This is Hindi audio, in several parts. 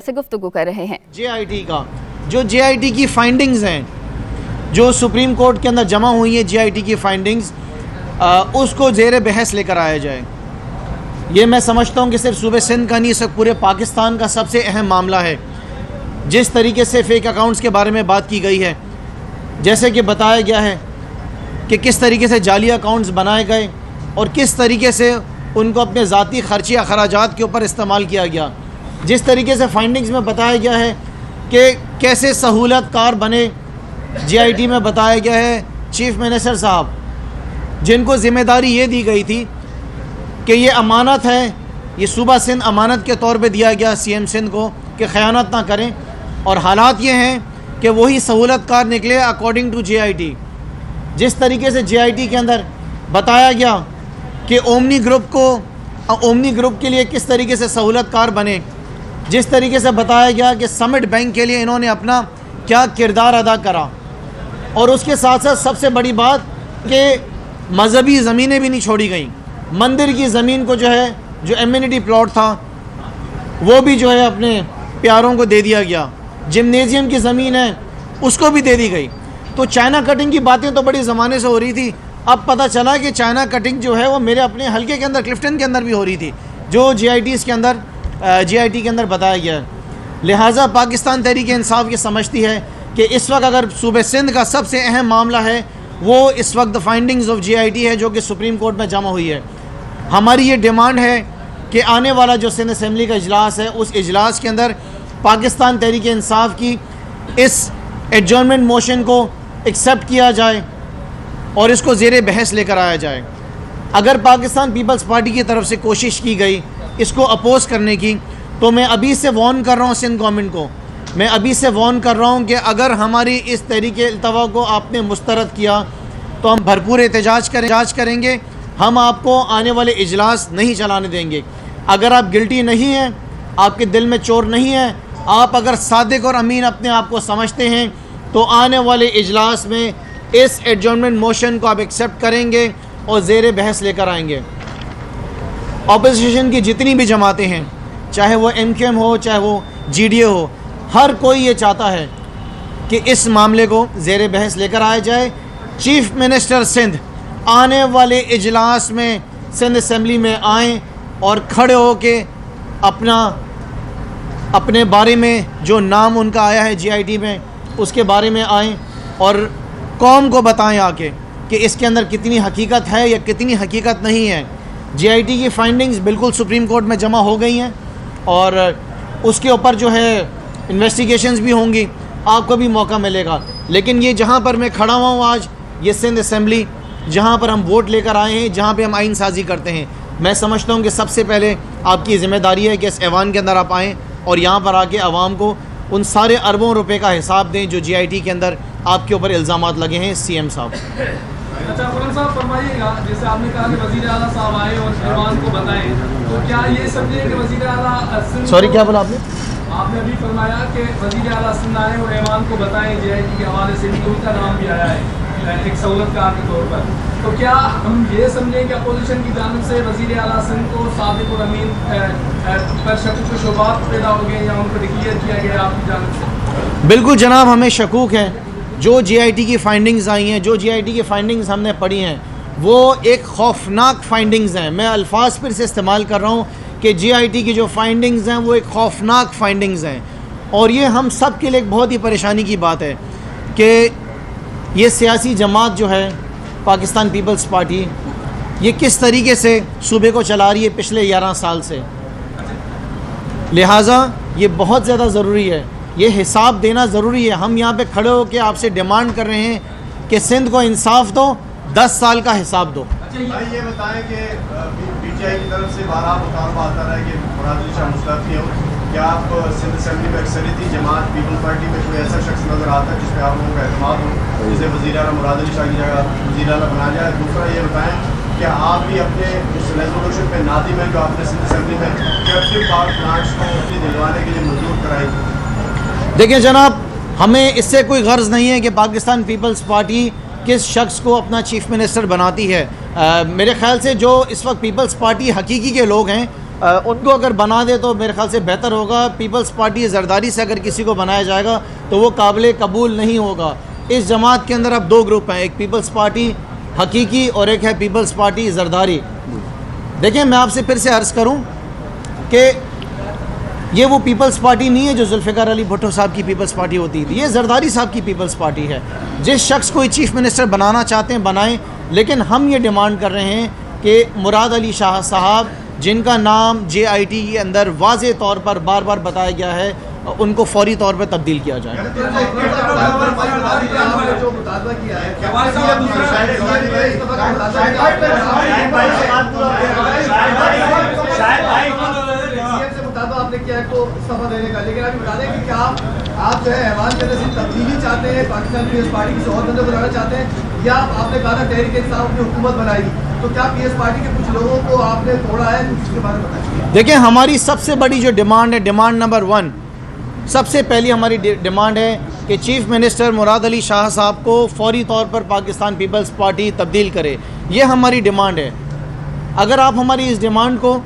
से गुफ्तगू कर रहे हैं। JIT का जो JIT की फाइंडिंग्स हैं जो सुप्रीम कोर्ट के अंदर जमा हुई है JIT की फाइंडिंग्स उसको ज़ेर बहस लेकर आया जाए। ये मैं समझता हूँ कि सिर्फ सूबे सिंध का नहीं, सब पूरे पाकिस्तान का सबसे अहम मामला है। जिस तरीके से फ़ेक अकाउंट्स के बारे में बात की गई है, जैसे कि बताया गया है कि किस तरीके से जाली अकाउंट्स बनाए गए और किस तरीके से उनको अपने ज़ाती ख़र्चे अखराजात के ऊपर इस्तेमाल किया गया। जिस तरीके से फाइंडिंग्स में बताया गया है कि कैसे सहूलत कार बने, JIT में बताया गया है चीफ़ मिनिस्टर साहब जिनको ज़िम्मेदारी ये दी गई थी कि ये अमानत है, ये सूबा सिंध अमानत के तौर पे दिया गया CM सिंध को कि ख़यानत ना करें, और हालात ये हैं कि वही सहूलत कार निकले अकॉर्डिंग टू JIT। जिस तरीके से JIT के अंदर बताया गया कि ओमनी ग्रुप के लिए किस तरीके से सहूलत कार बने, जिस तरीके से बताया गया कि समिट बैंक के लिए इन्होंने अपना क्या किरदार अदा करा, और उसके साथ साथ सबसे बड़ी बात कि मजहबी ज़मीनें भी नहीं छोड़ी गई। मंदिर की ज़मीन को जो एम्यूनिटी प्लॉट था वो भी अपने प्यारों को दे दिया गया। जिम्नेजियम की ज़मीन है उसको भी दे दी गई। तो चाइना कटिंग की बातें तो बड़ी ज़माने से हो रही थी, अब पता चला कि चाइना कटिंग वो मेरे अपने हलके के अंदर क्लिफ्टन के अंदर भी हो रही थी, जो JIT के अंदर बताया गया है। लिहाजा पाकिस्तान तहरीक इंसाफ ये समझती है कि इस वक्त अगर सूबे सिंध का सबसे अहम मामला है वो इस वक्त फाइंडिंग्स ऑफ JIT है जो कि सुप्रीम कोर्ट में जमा हुई है। हमारी ये डिमांड है कि आने वाला जो सिंध असम्बली का इजलास है उस इजलास के अंदर पाकिस्तान तहरीक इंसाफ की इस एडजर्नमेंट मोशन को एक्सेप्ट किया जाए और इसको ज़ेर बहस लेकर आया जाए। अगर पाकिस्तान पीपल्स पार्टी की तरफ से कोशिश की गई इसको अपोज़ करने की, तो मैं अभी से वार्न कर रहा हूँ सिंध गवर्नमेंट को, मैं अभी से वार्न कर रहा हूँ कि अगर हमारी इस तरीके इल्तवा को आपने मुस्तरद किया तो हम भरपूर एहतजाज करेंगे। हम आपको आने वाले इजलास नहीं चलाने देंगे। अगर आप गिल्टी नहीं हैं, आपके दिल में चोर नहीं है, आप अगर सादिक और अमीन अपने आप को समझते हैं, तो आने वाले इजलास में इस एडजर्नमेंट मोशन को आप एक्सेप्ट करेंगे और ज़ेर बहस लेकर आएंगे। ऑपोजिशन की जितनी भी जमातें हैं, चाहे वो MQM हो चाहे वो GDA हो, हर कोई ये चाहता है कि इस मामले को ज़ेर बहस लेकर आया जाए। चीफ़ मिनिस्टर सिंध आने वाले इजलास में सिंध असम्बली में आएँ और खड़े हो के अपने बारे में जो नाम उनका आया है JIT में उसके बारे में आएँ और कौम को बताएं आके कि इसके अंदर कितनी हकीकत है या कितनी हकीकत नहीं है। JIT की फाइंडिंग्स बिल्कुल सुप्रीम कोर्ट में जमा हो गई हैं और उसके ऊपर इन्वेस्टिगेशंस भी होंगी, आपको भी मौका मिलेगा। लेकिन ये जहाँ पर मैं खड़ा हुआ हूँ आज, ये सिंध असम्बली जहाँ पर हम वोट लेकर आए हैं, जहाँ पे हम आइन साजी करते हैं, मैं समझता हूँ कि सबसे पहले आपकी ज़िम्मेदारी है कि इस ऐवान के अंदर आप आएँ और यहाँ पर आके आवाम को उन सारे अरबों रुपए का हिसाब दें जो JIT के अंदर आपके ऊपर इल्ज़ामात लगे हैं CM साहब। अच्छा फरमान साहब फरमाइएगा, जैसे आपने कहा कि वज़ीर आला साहब आए और ऐवान को बताएं, तो क्या ये समझे कि वज़ीर आला सॉरी क्या बोला आपने? आपने अभी फरमाया कि वज़ीर आला सिंध आए और ऐवान को बताएं JIT के हवाले से भी उनका नाम भी आया है एक सहूलतकार के तौर पर, तो क्या हम ये समझें कि अपोजिशन की जानिब से वज़ीर आला सिंध को सादिक और अमीन पर शक व शुबात पैदा हो गए या उनको डिक्लेयर किया गया आपकी जानिब से? बिल्कुल जनाब, हमें शकूक है। जो JIT की फाइंडिंग्स आई हैं, जो JIT की फाइंडिंग्स हमने पढ़ी हैं, वो एक खौफनाक फाइंडिंग्स हैं। मैं अल्फाज फिर से इस्तेमाल कर रहा हूँ कि JIT की जो फाइंडिंग्स हैं वो एक खौफनाक फाइंडिंग्स हैं, और ये हम सब के लिए एक बहुत ही परेशानी की बात है कि ये सियासी जमात जो है पाकिस्तान पीपल्स पार्टी, ये किस तरीके से सूबे को चला रही है पिछले 11 साल से। लिहाजा ये बहुत ज़्यादा ज़रूरी है, ये हिसाब देना ज़रूरी है। हम यहाँ पे खड़े होकर आपसे डिमांड कर रहे हैं कि सिंध को इंसाफ दो, 10 साल का हिसाब दो। भाई ये बताएं कि PTI की तरफ से बारहा मुतालबा आता रहा है कि मुराद अली शाह मुस्तफ़ी हो, क्या आप सिंध असम्बली में अक्सरियती जमात पीपल्स पार्टी में कोई ऐसा शख्स नज़र आता है जिस पर आप लोगों का एतमाद हो, जिसे वज़ीर आला मुराद अली शाह की जगह वज़ीर आला बनाया जाए? दूसरा ये बताएं कि आप भी अपने उस रेजोल्यूशन पे नादिम है जो आपने सिंध असम्बली में कैप्टिव पावर प्लांट्स को अपनी दिलवाने के लिए मंजूर कराई? देखिए जनाब, हमें इससे कोई गर्ज नहीं है कि पाकिस्तान पीपल्स पार्टी किस शख्स को अपना चीफ़ मिनिस्टर बनाती है। मेरे ख़्याल से जो इस वक्त पीपल्स पार्टी हकीकी के लोग हैं उनको अगर बना दे तो मेरे ख्याल से बेहतर होगा। पीपल्स पार्टी जरदारी से अगर किसी को बनाया जाएगा तो वो काबिल कबूल नहीं होगा। इस जमात के अंदर अब दो ग्रुप हैं, एक पीपल्स पार्टी हकीकी और एक है पीपल्स पार्टी जरदारी। देखिए, मैं आपसे फिर से अर्ज़ करूं कि ये वो पीपल्स पार्टी नहीं है जो जुल्फ़िकार अली भुट्टो साहब की पीपल्स पार्टी होती थी, ये जरदारी साहब की पीपल्स पार्टी है। जिस शख्स को चीफ़ मिनिस्टर बनाना चाहते हैं बनाएं, लेकिन हम ये डिमांड कर रहे हैं कि मुराद अली शाह साहब, जिनका नाम JIT के अंदर वाज़े तौर पर बार बार बताया गया है, उनको फौरी तौर पर तब्दील किया जाए। आपने किया है को इस्तीफा देने का, लेकिन अभी बता दें कि क्या आप जो है ऐवान के अंदर सिर्फ तब्दीली चाहते हैं, पाकिस्तान पीएस पार्टी किसी और बंदे बनाना चाहते हैं, या आपने कहा था तहरीक इंसाफ अपनी हुकूमत बनाएगी, तो क्या पीएस पार्टी के कुछ लोगों को आपने तोड़ा है, कुछ इसके बारे में बताइए। देखिए, हमारी सबसे बड़ी जो डिमांड है, डिमांड नंबर 1, सबसे पहली हमारी डिमांड है कि चीफ़ मिनिस्टर मुराद अली शाह साहब को फौरी तौर पर पाकिस्तान पीपल्स पार्टी तब्दील करे। ये हमारी डिमांड है। अगर आप हमारी इस डिमांड को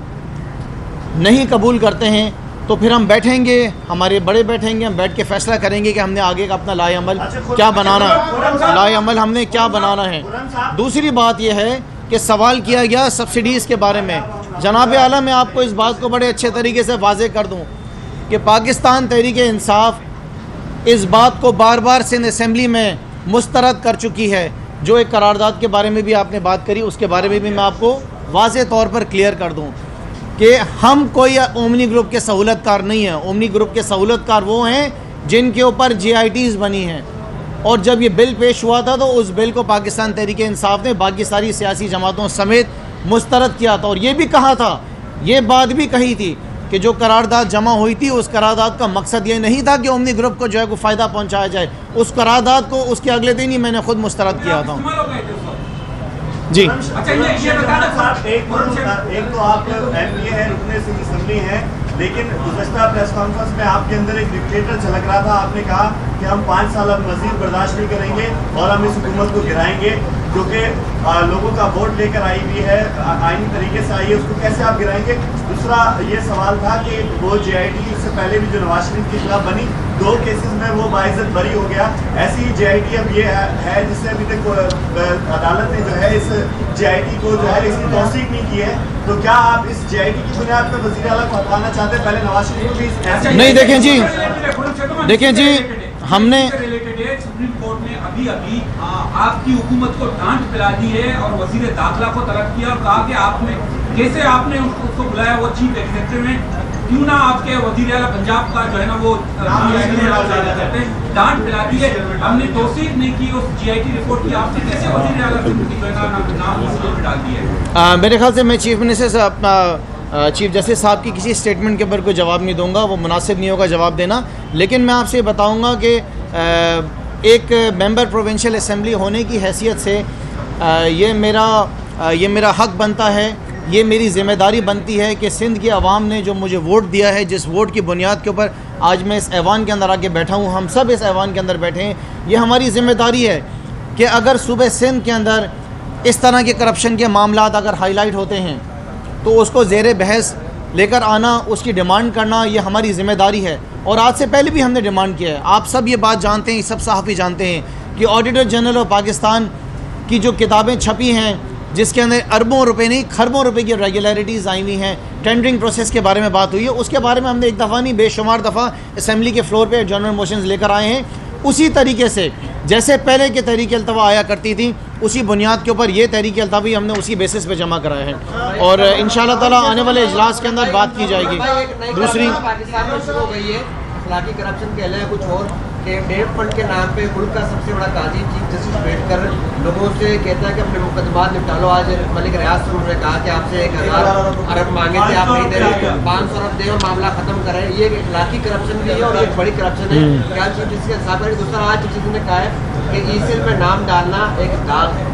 नहीं कबूल करते हैं तो फिर हम बैठेंगे, हमारे बड़े बैठेंगे, हम बैठ के फ़ैसला करेंगे कि हमने आगे का अपना लाए अमल क्या बनाना है, लाए अमल हमने क्या बनाना है। दूसरी बात यह है कि सवाल किया गया सब्सिडीज़ के बारे में। जनाब आला, मैं आपको इस बात को बड़े अच्छे तरीके से वाज़े कर दूँ कि पाकिस्तान तहरीक इंसाफ इस बात को बार बार सिंध असम्बली में मुस्तरद कर चुकी है। जो एक करारदाद के बारे में भी आपने बात करी, उसके बारे में भी मैं आपको वाज़े तौर पर क्लियर कर दूँ कि हम कोई ओमनी ग्रुप के सहूलतकार नहीं हैं। ओमनी ग्रुप के सहूलतकार वो हैं जिनके ऊपर JITs बनी हैं। और जब ये बिल पेश हुआ था तो उस बिल को पाकिस्तान तहरीक इंसाफ ने बाकी सारी सियासी जमातों समेत मुस्तरद किया था, और ये भी कहा था, ये बात भी कही थी कि जो करारदाद जमा हुई थी उस करारदाद का मकसद ये नहीं था कि ओमनी ग्रुप को जो है को फ़ायदा पहुँचाया जाए। उस करारदाद को उसके अगले दिन ही मैंने खुद मुस्तरद किया था। जी, अच्छा, ये बता दो, एक तो आप MPA हैं, रुकने सिंध असम्बली हैं, लेकिन गुज़श्ता प्रेस कॉन्फ्रेंस में आपके अंदर एक डिक्टेटर झलक रहा था। आपने कहा कि हम 5 साल अब मज़ीद बर्दाश्त नहीं करेंगे और हम इस हुकूमत को गिराएंगे, क्योंकि लोगों का वोट लेकर आई हुई है, आईनी तरीके से आई है, उसको कैसे आप गिराएंगे। दूसरा ये सवाल था कि वो JIT इससे पहले भी जो नवाज शरीफ के खिलाफ बनी, 2 केसेस में वो बाइज्जत बरी हो गया। ऐसी JIT अब ये है जिससे अभी तक अदालत ने जो है इस JIT को जो है इसकी तौसीक नहीं की है। तो क्या आप इस JIT की बुनियाद पर वज़ीर आला को हटाना चाहते हैं? पहले नवाज शरीफ को भी नहीं, देखें जी, हमने सुप्रीम कोर्ट ने अभी आपकी हुकूमत को डांट पिला दी है और वजीर दाखिला को तलब किया और कहा कि आपने जैसे आपने उसको बुलाया वो चीफ एग्जीक्यूटिव में, क्यों ना आपके वजीर आला पंजाब का जो है ना वो डांट पिला दी है। हमने तौसीक नहीं की उस JIT रिपोर्ट की, आपने कैसे वजीर आला से नाम डाल दी है? मेरे ख्याल से मैं चीफ मिनिस्टर से अपना चीफ जस्टिस साहब की किसी स्टेटमेंट के ऊपर कोई जवाब नहीं दूंगा, वो मुनासिब नहीं होगा जवाब देना। लेकिन मैं आपसे बताऊंगा कि एक मेंबर प्रोविंशियल असम्बली होने की हैसियत से ये मेरा हक बनता है, ये मेरी ज़िम्मेदारी बनती है कि सिंध की आवाम ने जो मुझे वोट दिया है, जिस वोट की बुनियाद के ऊपर आज मैं इस ऐवान के अंदर आके बैठा हूँ, हम सब इस ऐवान के अंदर बैठे हैं, ये हमारी ज़िम्मेदारी है कि अगर सूबे सिंध के अंदर इस तरह के करप्शन के मामलात अगर हाईलाइट होते हैं तो उसको ज़ेर बहस लेकर आना, उसकी डिमांड करना, ये हमारी ज़िम्मेदारी है। और आज से पहले भी हमने डिमांड किया है। आप सब ये बात जानते हैं, सब सहाफ़ी जानते हैं कि ऑडिटर जनरल ऑफ पाकिस्तान की जो किताबें छपी हैं, जिसके अंदर अरबों रुपए नहीं खरबों रुपए की रेगुलरिटीज़ आई हुई हैं, टेंडरिंग प्रोसेस के बारे में बात हुई है, उसके बारे में हमने एक दफ़ा नहीं बेशुमार दफ़ा असम्बली के फ्लोर पे जनरल मोशंस लेकर आए हैं। उसी तरीके से जैसे पहले के तहरीक अल्तवा आया करती थी, उसी बुनियाद के ऊपर ये तहरीक अल्तवा भी हमने उसी बेसिस पे जमा कराया है और इंशाअल्लाह ताला आने वाले इजलास के अंदर बात की जाएगी। दूसरी पाकिस्तान में शुरू हो गई है अखलाकी करप्शन के अलावा कुछ और कि डेट फंड के नाम पे मुल्क का सबसे बड़ा काजी चीफ जस्टिस बैठकर लोगों से कहता है कि अपने मुकदमात निपटा लो। आज मलिक रियाज सरूर ने कहा कि आपसे 1000 अरब मांगे थे, आप नहीं दे रहे, 500 अरब दे और मामला खत्म करें। ये एक इखलाकी करप्शन भी है और एक बड़ी करप्शन है। क्या चीफ जस्टिस के साथ दूसरा आज चीफ जस्टिस ने कहा है कि ई-सेल में नाम डालना एक दाग है।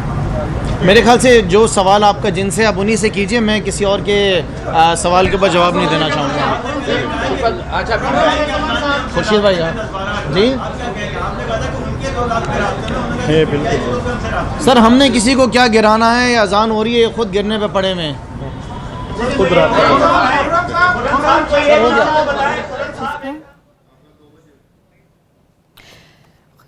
मेरे ख्याल से जो सवाल आपका जिनसे आप उन्हीं से कीजिए, मैं किसी और के सवाल के ऊपर जवाब नहीं देना चाहूँगा। अच्छा खुर्शीद भाई जी, बिल्कुल सर, हमने किसी को क्या गिराना है, अजान हो रही है, खुद गिरने पे पड़े में।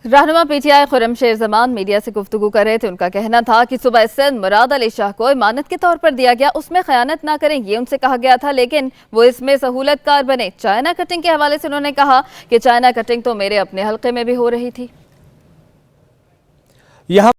रहनुमा पीटीआई खुर्रम शेर जमान मीडिया से गुफ्तगू कर रहे थे। उनका कहना था कि सुबह सिंध मुराद अली शाह को इमानत के तौर पर दिया गया, उसमें खयानत ना करें ये उनसे कहा गया था, लेकिन वो इसमें सहूलतकार बने। चाइना कटिंग के हवाले से उन्होंने कहा कि चाइना कटिंग तो मेरे अपने हल्के में भी हो रही थी। यहाँ